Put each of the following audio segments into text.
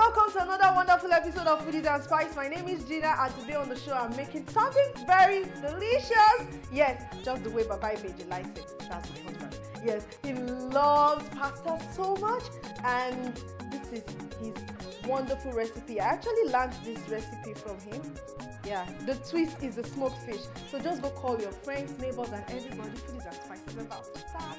welcome to another wonderful episode of Foodies and Spice. My name is Gina, and today on the show I'm making something very delicious. Yes, just the way BABAIBEJI likes it. That's my husband. Yes, he loves pasta so much, and this is his wonderful recipe. I actually learned this recipe from him. Yeah, the twist is the smoked fish. So just go call your friends, neighbors, and everybody. Foodies and Spice is about to start.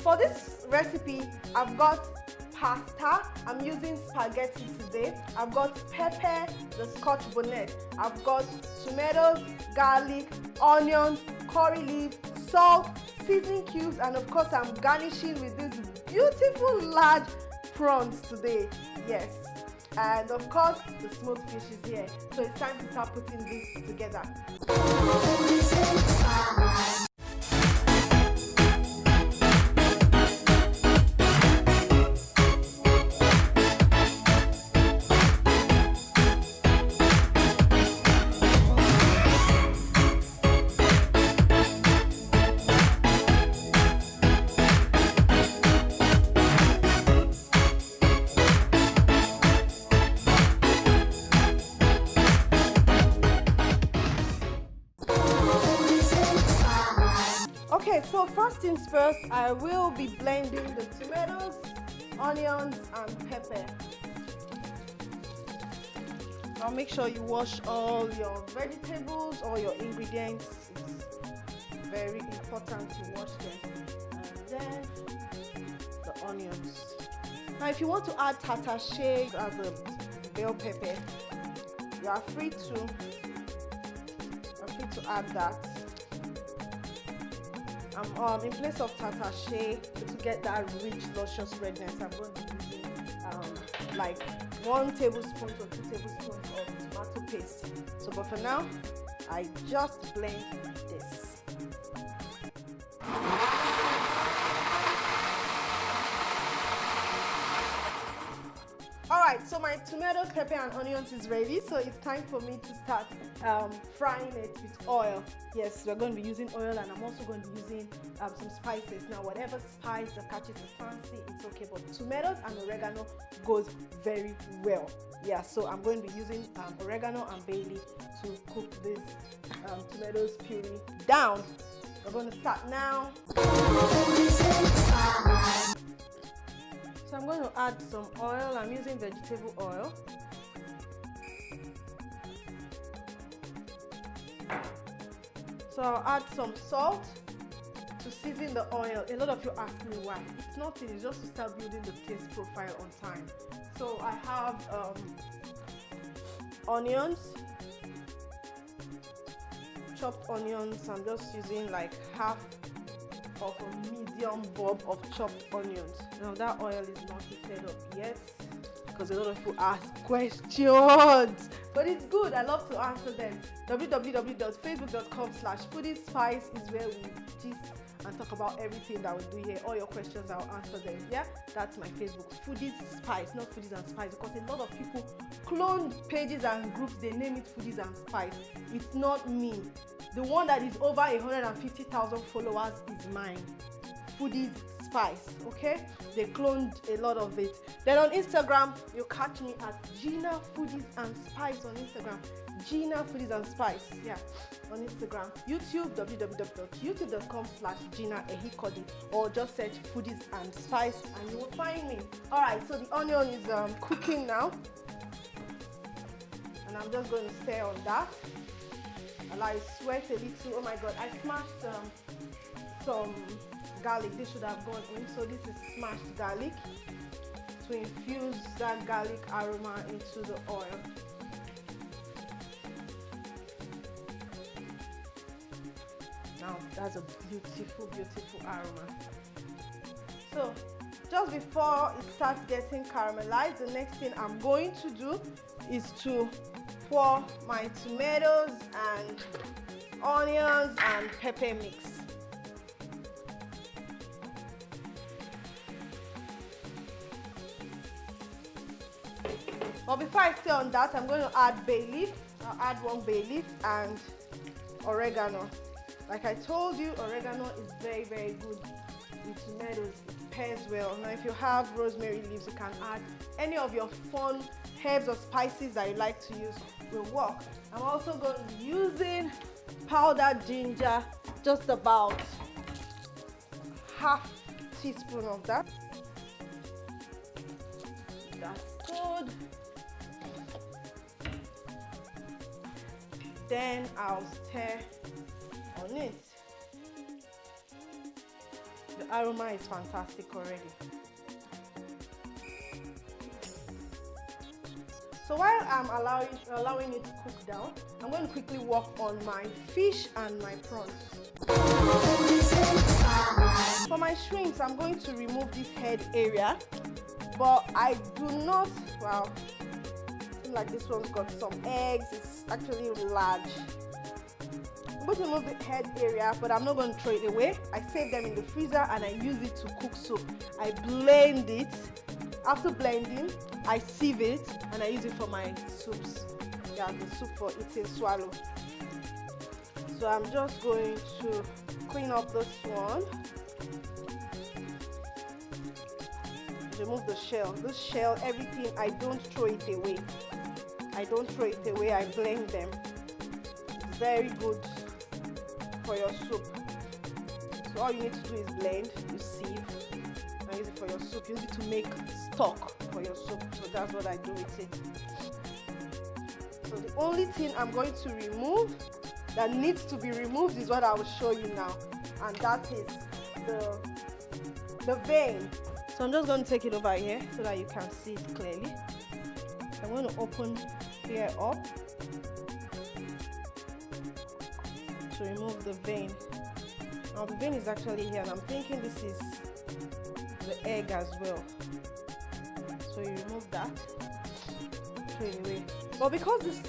For this recipe, I've got pasta. I'm using spaghetti today. I've got pepper, the scotch bonnet. I've got tomatoes, garlic, onions, curry leaf, salt, seasoning cubes, and of course I'm garnishing with these beautiful large prawns today. Yes. And of course, the smoked fish is here. So it's time to start putting this together. Okay, so first things first, I will be blending the tomatoes, onions, and pepper. I'll make sure you wash all your vegetables, all your ingredients. It's very important to wash them. And then the onions. Now, if you want to add tatashe as a bell pepper, you are free to add that. In place of tatashe, to get that rich, luscious redness, I'm going to be using like 1 tablespoon or 2 tablespoons of tomato paste. So, but for now, I just blend this. Alright, so my tomato, pepper, and onions is ready. So it's time for me to start frying it with oil. Yes, we're going to be using oil, and I'm also going to be using some spices. Now, whatever spice that catches your fancy, it's okay. But tomatoes and oregano goes very well. Yeah, so I'm going to be using oregano and bay leaf to cook this tomatoes puree down. We're going to start now. So I'm going to add some oil. I'm using vegetable oil. So I'll add some salt to season the oil. A lot of you ask me why. It's nothing, it's just to start building the taste profile on time. So I have onions, chopped onions. I'm just using like half of a medium bulb of chopped onions. Now that oil is not heated up yet because a lot of people ask questions, but it's good. I love to answer them. www.facebook.com/foodiespice is where we gist and talk about everything that we do here. All your questions, I'll answer them. Yeah, that's my Facebook, Foodies Spice, not Foodies and Spice, because a lot of people clone pages and groups. They name it Foodies and Spice. It's not me. The one that is over 150,000 followers is mine, Foodies Spice. Okay, they cloned a lot of it. Then on Instagram, you catch me at Gina Foodies and Spice on Instagram. Gina Foodies and Spice, yeah, on Instagram. YouTube, www.youtube.com/Gina Ehikodi, or just search Foodies and Spice and you will find me. All right, so the onion is cooking now, and I'm just going to stir on that. Allow it sweat a little. Oh my God, I smashed some garlic. This should have gone in. So this is smashed garlic to infuse that garlic aroma into the oil. Now that's a beautiful, beautiful aroma. So just before it starts getting caramelized, the next thing I'm going to do is to pour my tomatoes and onions and pepper mix. But before I stay on that, I'm going to add bay leaf. I'll add 1 bay leaf and oregano. Like I told you, oregano is very, very good with tomatoes. It pairs well. Now if you have rosemary leaves, you can add any of your fun herbs or spices that you like to use will work. I'm also going to be using powdered ginger, just about half teaspoon of that. That's good. Then I'll stir on it. The aroma is fantastic already. So while I'm allowing it to cook down, I'm going to quickly work on my fish and my prawns. For my shrimps, I'm going to remove this head area, but I do not, wow, like this one's got some eggs, it's actually large. I'm going to remove the head area, but I'm not going to throw it away. I save them in the freezer and I use it to cook soup. I blend it. After blending, I sieve it and I use it for my soups. Yeah, the soup for eating swallow. So I'm just going to clean up this one. Remove the shell. This shell, everything, I don't throw it away. I don't throw it away, I blend them. It's very good for your soup. So all you need to do is blend, you sieve, and use it for your soup. Use it to make stock for your soup. So that's what I do with it. So the only thing I'm going to remove that needs to be removed is what I will show you now. And that is the vein. So I'm just going to take it over here so that you can see it clearly. I'm going to open here up to remove the vein. Now the vein is actually here and I'm thinking this is the egg as well. So you remove that, throw it away. But because this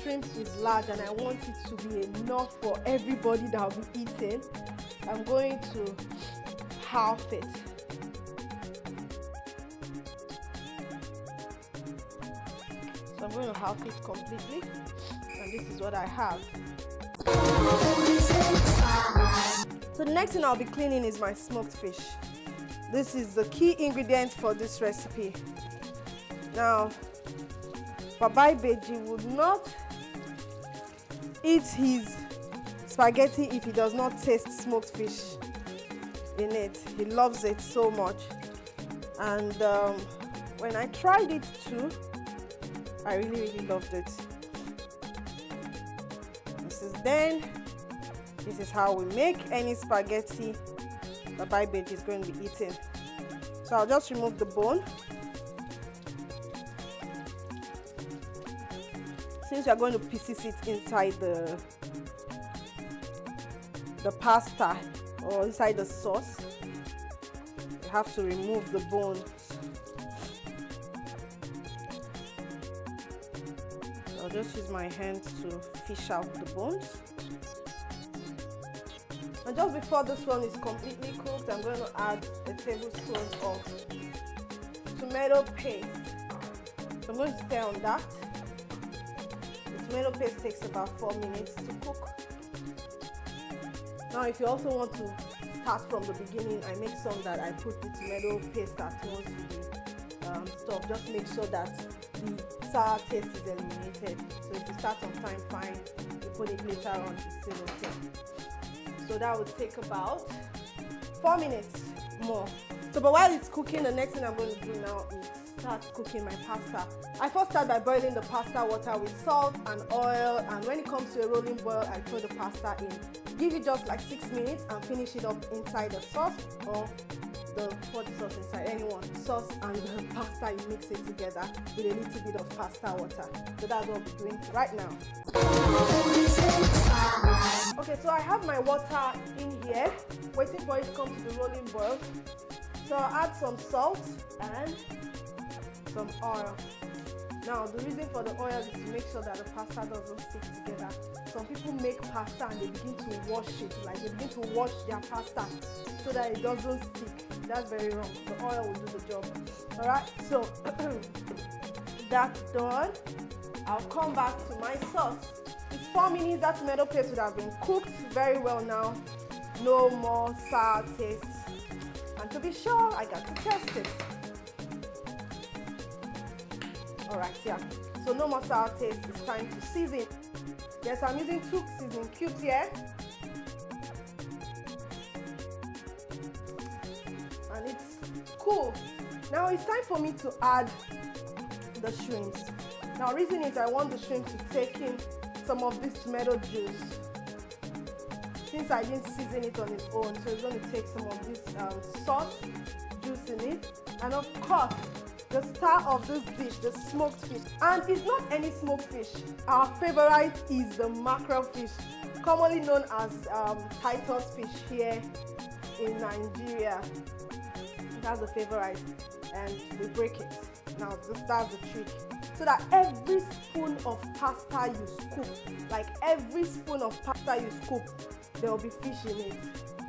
shrimp is large and I want it to be enough for everybody that will be eating, I'm going to half it. So I'm going to half it completely, and this is what I have. So the next thing I'll be cleaning is my smoked fish. This is the key ingredient for this recipe. Now, BABAIBEJI would not eat his spaghetti if he does not taste smoked fish in it. He loves it so much. And when I tried it too, I really loved it. This is how we make any spaghetti BABAIBEJI is going to be eating. So I'll just remove the bone. Since we are going to pieces it inside the pasta or inside the sauce, you have to remove the bones. I'll just use my hands to fish out the bones. And just before this one is completely cooked, I'm going to add a tablespoon of tomato paste. So I'm going to stir on that. The tomato paste takes about 4 minutes to cook. Now if you also want to start from the beginning, I make some that I put the tomato paste at once with the stuff. Just make sure that the sour taste is eliminated. So if you start on time, fine. You put it later on, it's still okay. So that would take about 4 minutes more. So but while it's cooking, the next thing I'm going to do now is start cooking my pasta. I first start by boiling the pasta water with salt and oil, and when it comes to a rolling boil, I throw the pasta in. Give it just like 6 minutes and finish it up inside the sauce, or pour the sauce inside, anyone. Sauce and the pasta, you mix it together with a little bit of pasta water. So that's what we're doing right now. Okay, so I have my water in here, waiting for it to come to the rolling boil. So I'll add some salt and some oil. Now the reason for the oil is to make sure that the pasta doesn't stick together. Some people make pasta and they begin to wash it, like they begin to wash their pasta so that it doesn't stick. That's very wrong. The oil will do the job. Alright, so that's done. I'll come back to my sauce. It's 4 minutes, that tomato paste would have been cooked very well now. No more sour taste. And to be sure, I got to test it. Alright, yeah. So no more sour taste. It's time to season. Yes, I'm using 2 seasoning cubes here. And it's cool. Now it's time for me to add the shrimps. Now reason is I want the shrimp to take in some of this tomato juice. Since I didn't season it on its own, so it's going to take some of this sauce juice in it. And of course, the star of this dish, the smoked fish. And it's not any smoked fish. Our favorite is the mackerel fish, commonly known as Titus fish here in Nigeria. That's the favorite, and we break it. Now that's the trick. So that every spoon of pasta you scoop, like every spoon of pasta you scoop, there will be fish in it.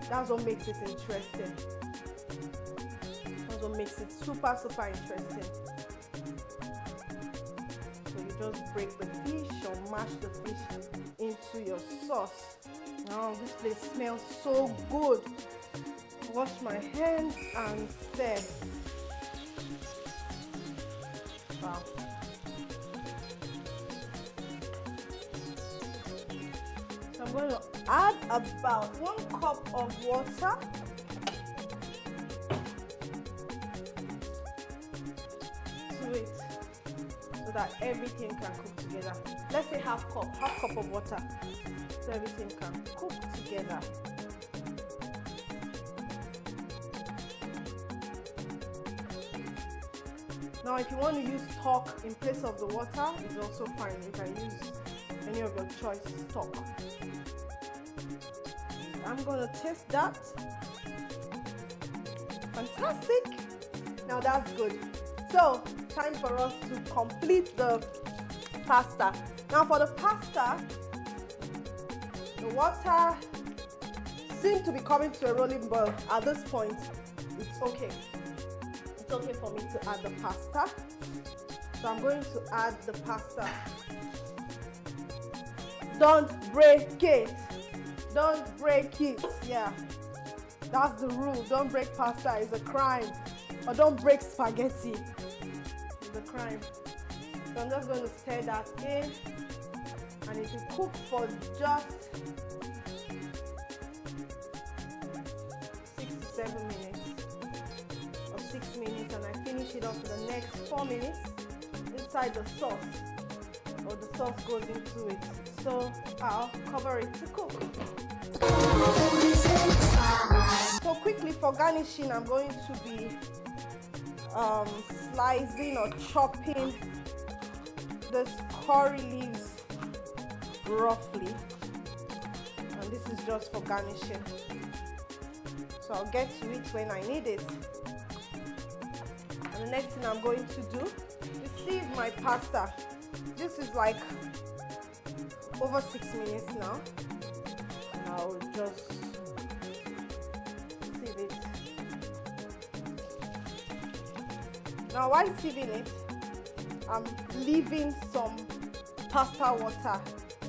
That's what makes it interesting. That's what makes it super, super interesting. So you just break the fish or mash the fish into your sauce. Now this place smells so good. Wash my hands and stir. Wow. So I'm going to add about 1 cup of water. To it, so that everything can cook together. Let's say half cup of water, so everything can cook together. Now if you want to use stock in place of the water, it's also fine. You can use any of your choice stock. I'm going to taste that. Fantastic. Now that's good. So time for us to complete the pasta. Now for the pasta, the water seems to be coming to a rolling boil. At this point, it's okay. It's okay for me to add the pasta. So I'm going to add the pasta. Don't break it. Don't break it. Yeah, that's the rule. Don't break pasta. It's a crime. Or don't break spaghetti. It's a crime. So I'm just going to stir that in, and it will cook for just 6 to 7 minutes or 6 minutes, and I finish it off for the next 4 minutes inside the sauce, or the sauce goes into it. So I'll cover it to cook. So quickly for garnishing, I'm going to be slicing or chopping this curry leaves roughly, and this is just for garnishing. So I'll get to it when I need it. And the next thing I'm going to do is sieve my pasta. This is like over 6 minutes now, and I'll just sieve it. Now while sieving it, I'm leaving some pasta water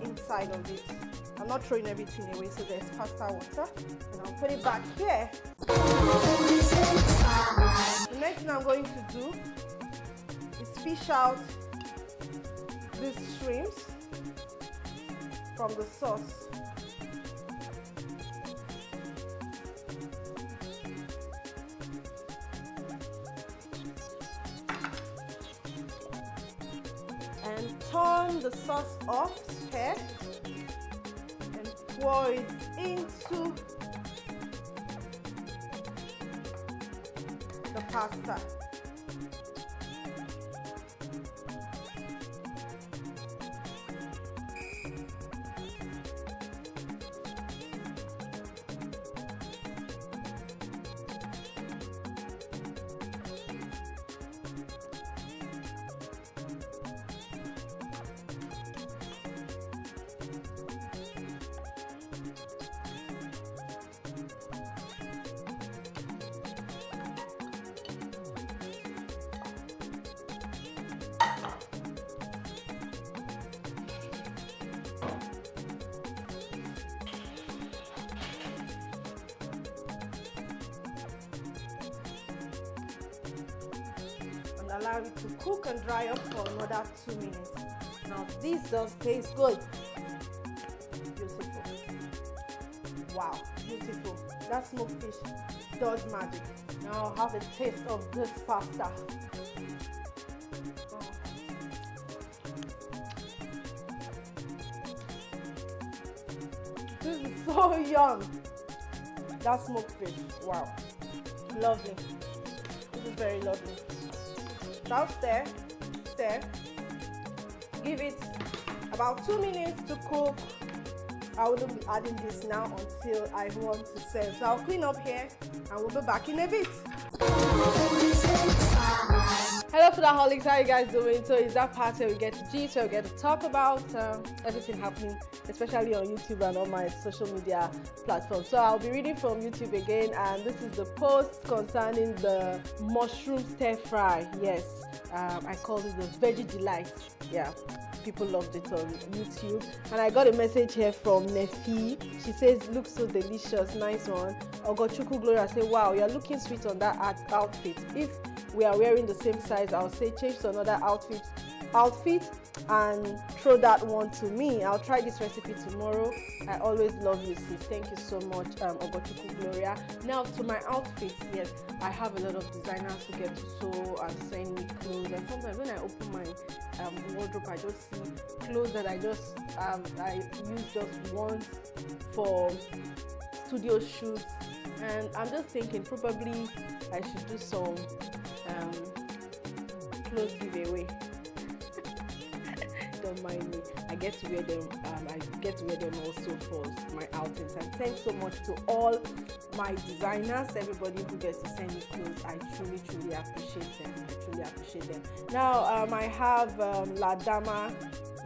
inside of it. I'm not throwing everything away, so there's pasta water, and I'll put it back here. The next thing I'm going to do is fish out these shrimps from the sauce. And turn the sauce off, stir, and pour it into the pasta. allow it to cook and dry up for another 2 minutes. Now this does taste good. Beautiful. Wow, beautiful. That smoked fish does magic. Now I'll have a taste of this pasta. Oh. This is so yum. That smoked fish, wow, lovely. This is very lovely. Now stir. Give it about 2 minutes to cook. I wouldn't be adding this now until I want to serve. So I'll clean up here and we'll be back in a bit. Hello Foodaholics, how are you guys doing? So it's that part where we get to gist, where we get to talk about everything happening, especially on YouTube and on my social media platforms. So I'll be reading from YouTube again, and this is the post concerning the mushroom stir fry. Yes, I called it the veggie delight. Yeah, people loved it on YouTube. And I got a message here from Nefi. She says, looks so delicious, nice one. Ogochukwu Gloria say, wow, you're looking sweet on that outfit. If we are wearing the same size, I'll say change to another outfit and throw that one to me. I'll try this recipe tomorrow. I always love you, sis. Thank you so much, Ogochukwu Gloria. Now to my outfits. Yes, I have a lot of designers who get to sew and send me clothes, and sometimes when I open my wardrobe, I just see clothes that I use just once for studio shoots, and I'm just thinking probably I should do some clothes giveaway. Don't mind me. I get to wear them. I get to wear them also for my outings. And thanks so much to all my designers, everybody who gets to send me clothes. I truly appreciate them. Now I have Ladama.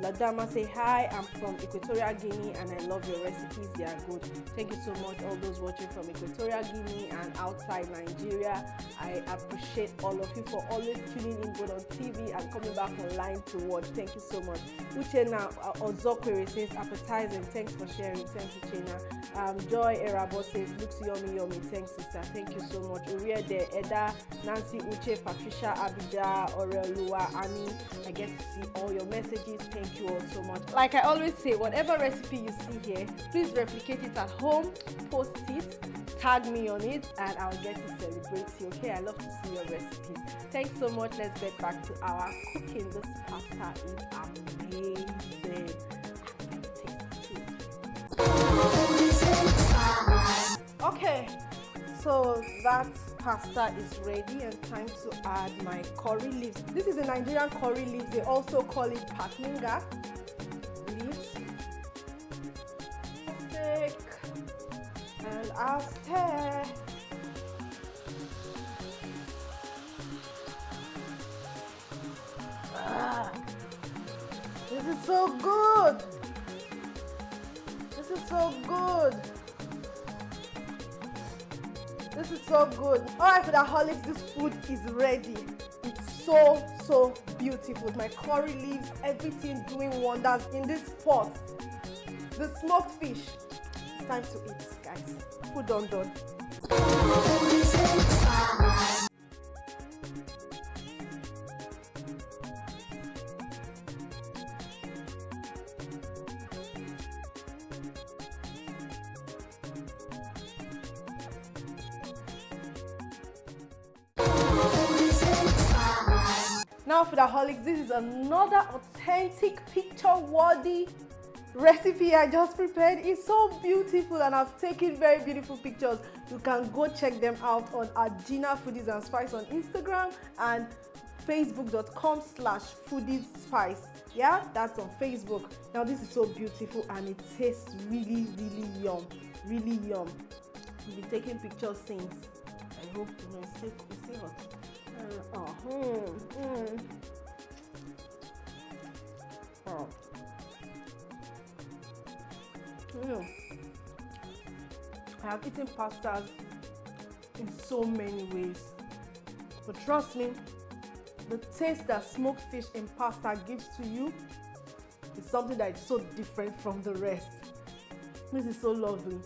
Ladama say hi. I'm from Equatorial Guinea and I love your recipes. They are good. Thank you so much, all those watching from Equatorial Guinea and outside Nigeria. I appreciate all of you for always tuning in both on TV and coming back online to watch. Thank you so much. Uchena Ozokwere says appetizing. Thanks for sharing. Thank you, Chena. Joy Erabo says looks yummy. Thanks, sister. Thank you so much. Uriye De Eda, Nancy Uche, Patricia Abida, Orelua, Annie. I get to see all your messages. Thank you all so much. Like I always say, whatever recipe you see here, please replicate it at home, post it, tag me on it, and I'll get to celebrate you. Okay, I love to see your recipes. Thanks so much. Let's get back to our cooking. This pasta is amazing. Okay, so that pasta is ready and time to add my curry leaves. This is the Nigerian curry leaves. They also call it patninga leaves. Thick. And I'll stir. This is so good. This is so good. This is so good. Alright, Foodaholics, this food is ready. It's so beautiful. My curry leaves, everything doing wonders in this pot. The smoked fish. It's time to eat, guys. Food done. Now Foodaholics, this is another authentic picture-worthy recipe I just prepared. It's so beautiful and I've taken very beautiful pictures. You can go check them out on Gina Foodies and Spice on Instagram and facebook.com/foodiesspice. Yeah, that's on Facebook. Now this is so beautiful and it tastes really yum. Really yum. We've been taking pictures since. I hope it's still hot. I have eaten pastas in so many ways, but trust me, the taste that smoked fish in pasta gives to you is something that is so different from the rest. This is so lovely.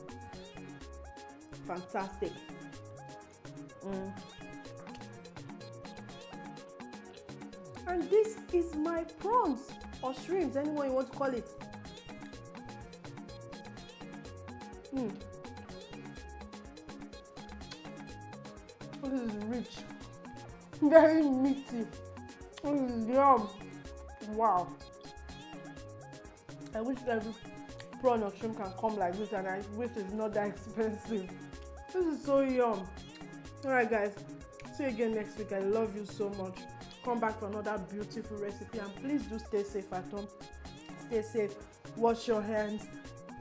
Fantastic. And this is my prawns or shrimps, anyone you want to call it. This is rich, very meaty. This is yum. Wow. I wish every prawn or shrimp can come like this, and I wish it's not that expensive. This is so yum. Alright guys, see you again next week. I love you so much. Come back for another beautiful recipe, and please do stay safe at home. Stay safe, wash your hands,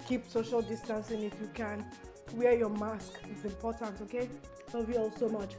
keep social distancing if you can, wear your mask, it's important, okay? Love you all so much.